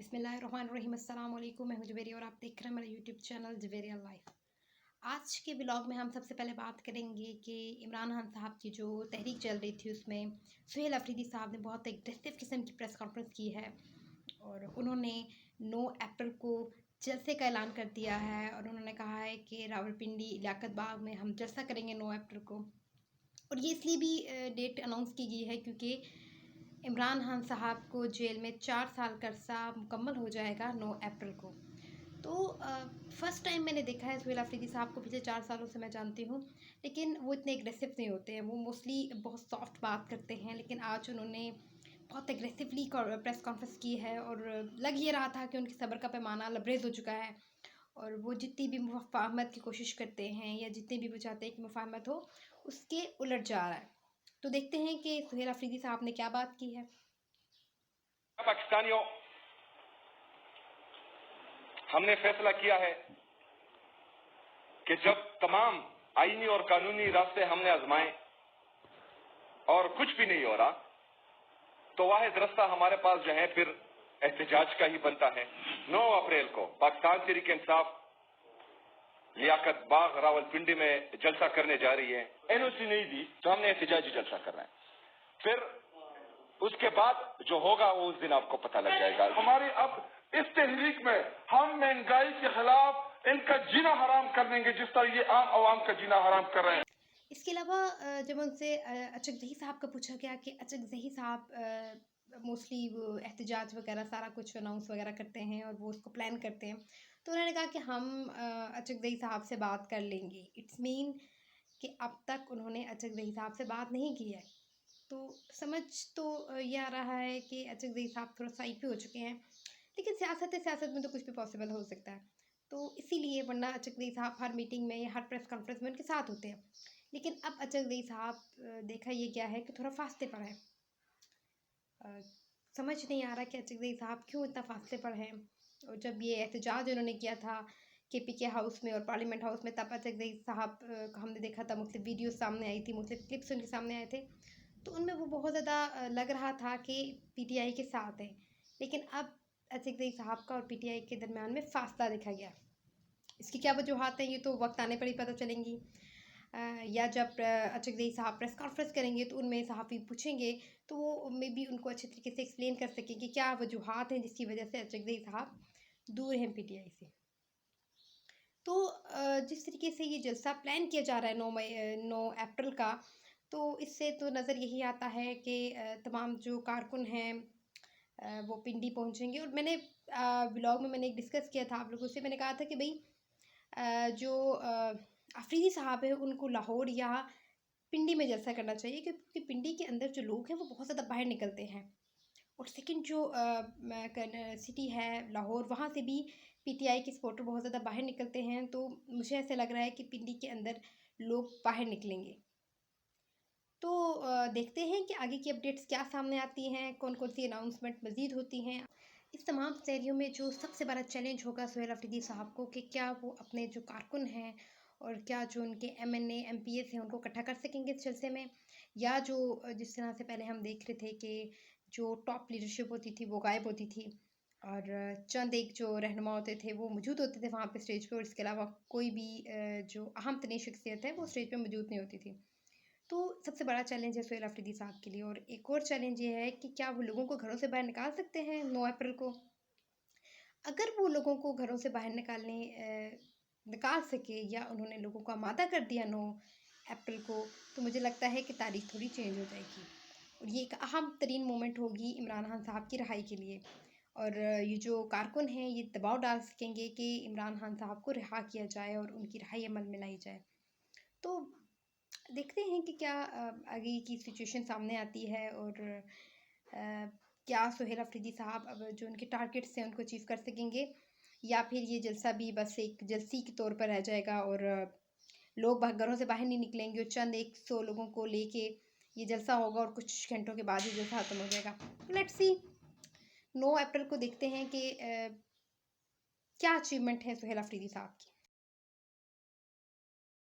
बिस्मिल्लाहिर्रहमानिर्रहीम। अस्सलाम वालेकुम। मैं हूं जवेरी और आप देख रहे हैं मेरा यूट्यूब चैनल जवेरिया लाइफ। आज के ब्लॉग में हम सबसे पहले बात करेंगे कि इमरान खान साहब की जो तहरीक चल रही थी उसमें सुहेल अफरीदी साहब ने बहुत एग्रेसिव किस्म की प्रेस कॉन्फ्रेंस की है और उन्होंने 9 अप्रैल को जलसे का ऐलान कर दिया है और उन्होंने कहा है कि रावलपिंडी लियाकत बाग में हम जलसा करेंगे 9 अप्रैल को। और ये इसलिए भी डेट अनाउंस की गई है क्योंकि इमरान खान साहब को जेल में 4 साल का अरसा मुकम्मल हो जाएगा 9 अप्रैल को। तो फ़र्स्ट टाइम मैंने देखा है सुहेल अफरीदी साहब को, पिछले 4 सालों से मैं जानती हूँ, लेकिन वो इतने एग्रेसिव नहीं होते हैं। वो मोस्टली बहुत सॉफ्ट बात करते हैं, लेकिन आज उन्होंने बहुत एग्रेसिवली प्रेस कॉन्फ्रेंस की है और लग ये रहा था कि उनकी सब्र का पैमाना लबरेज हो चुका है और वो जितनी भी मुफाहमत की कोशिश करते हैं या जितने भी वो चाहते हैं कि मुफाहमत हो, उसके उलट जा रहा है। तो देखते हैं कि सुहेल अफरीदी साहब ने क्या बात की है। पाकिस्तानियों, हमने फैसला किया है कि जब तमाम आईनी और कानूनी रास्ते हमने आजमाए और कुछ भी नहीं हो रहा, तो वाहिद रास्ता हमारे पास जो है फिर एहतजाज का ही बनता है। 9 अप्रैल को पाकिस्तान तहरीक इंसाफ लियाकत बाग रावलपिंडी में जलसा करने जा रही है। एनओसी नहीं दी तो हमने एहतजाजी जलसा करना है। फिर उसके बाद जो होगा वो उस दिन आपको पता लग जाएगा। हमारी अब इस तहरीक में हम महंगाई के खिलाफ इनका जीना हराम कर देंगे, जिस तरह ये आम आवाम का जीना हराम कर रहे हैं। इसके अलावा जब उनसे अचकज़ई साहब का पूछा गया कि अचकज़ई साहब मोस्टली वो एहतजाज वगैरह सारा कुछ अनाउंस वगैरह करते हैं और वो उसको प्लान करते हैं, तो उन्होंने कहा कि हम अचकज़ई साहब से बात कर लेंगे। इट्स मीन कि अब तक उन्होंने अचकज़ई साहब से बात नहीं की है। तो समझ तो ये आ रहा है कि अचकज़ई साहब थोड़ा सा IP हो चुके हैं, लेकिन सियासत में तो कुछ भी पॉसिबल हो सकता है। तो इसीलिए वरना अचकज़ई साहब हर मीटिंग में या हर प्रेस कॉन्फ्रेंस में उनके साथ होते हैं, लेकिन अब अचकज़ई साहब देखा ये गया है कि थोड़ा फासले पर है। समझ नहीं आ रहा कि अचकज़ई साहब क्यों इतना फासले पर हैं। और जब ये एहतजाज उन्होंने किया था KPK हाउस में और पार्लियामेंट हाउस में, तब अचकज़ई साहब को हमने देखा था, मुख्तलिफ वीडियोस सामने आई थी, मुख्तलिफ क्लिप्स उनके सामने आए थे, तो उनमें वो बहुत ज़्यादा लग रहा था कि PTI के साथ हैं। लेकिन अब अचकज़ई साहब का और PTI के दरमियान में फासला देखा गया। इसकी क्या वजूहात हैं ये तो वक्त आने पर ही पता चलेंगी, या जब अचकज़ई साहब प्रेस कॉन्फ्रेंस करेंगे तो उनमें सहाफ़ी पूछेंगे तो वो मे बी उनको अच्छे तरीके से एक्सप्लेन कर सकें कि क्या वजूहात हैं जिसकी वजह से अचकज़ई साहब दूर हैं PTI से। तो जिस तरीके से ये जलसा प्लान किया जा रहा है 9 अप्रैल का, तो इससे तो नज़र यही आता है कि तमाम जो कारकुन हैं वो पिंडी पहुंचेंगे। और मैंने ब्लॉग में मैंने एक डिस्कस किया था आप लोगों से, मैंने कहा था कि भाई जो अफरीदी साहब है उनको लाहौर या पिंडी में जलसा करना चाहिए, क्योंकि पिंडी के अंदर जो लोग हैं वो बहुत ज़्यादा बाहर निकलते हैं। और सेकंड जो सिटी है लाहौर, वहाँ से भी PTI के सपोर्टर बहुत ज़्यादा बाहर निकलते हैं। तो मुझे ऐसे लग रहा है कि पिंडी के अंदर लोग बाहर निकलेंगे। तो देखते हैं कि आगे की अपडेट्स क्या सामने आती हैं, कौन कौन सी अनाउंसमेंट मज़ीद होती हैं। इस तमाम सिनेरियो में जो सबसे बड़ा चैलेंज होगा सुहेल अफरीदी साहब को कि क्या वो अपने जो कारकुन हैं और क्या जो उनके MNA MPs हैं उनको इकट्ठा कर सकेंगे इस जलसे में, या जो जिस तरह से पहले हम देख रहे थे कि जो टॉप लीडरशिप होती थी वो गायब होती थी और चंद एक जो रहनुमा होते थे वो मौजूद होते थे वहाँ पे स्टेज पे, और इसके अलावा कोई भी जो अहम तरीन शख्सियत है वो स्टेज पे मौजूद नहीं होती थी। तो सबसे बड़ा चैलेंज है सुहेल अफरीदी साहब के लिए। और एक और चैलेंज ये है कि क्या वो लोगों को घरों से बाहर निकाल सकते हैं 9 अप्रैल को। अगर वो लोगों को घरों से बाहर निकाल सके या उन्होंने लोगों को आमादा कर दिया 9 अप्रैल को, तो मुझे लगता है कि तारीख थोड़ी चेंज हो जाएगी और ये एक अहम तरीन मोमेंट होगी इमरान खान साहब की रिहाई के लिए। और ये जो कारकुन हैं ये दबाव डाल सकेंगे कि इमरान खान साहब को रिहा किया जाए और उनकी रिहाई अमल में लाई जाए। तो देखते हैं कि क्या आगे की सिचुएशन सामने आती है और क्या सुहेल अफरीदी साहब अब जो उनके टारगेट्स हैं उनको अचीव कर सकेंगे, या फिर ये जलसा भी बस एक जलसी के तौर पर रह जाएगा और लोग घरों से बाहर नहीं निकलेंगे और चंद 100 लोगों को लेके ये जलसा होगा और कुछ घंटों के बाद ही जलसा ख़त्म हो जाएगा। लेट्स सी 9 अप्रैल को देखते हैं कि क्या अचीवमेंट है सुहेल अफरीदी साहब की।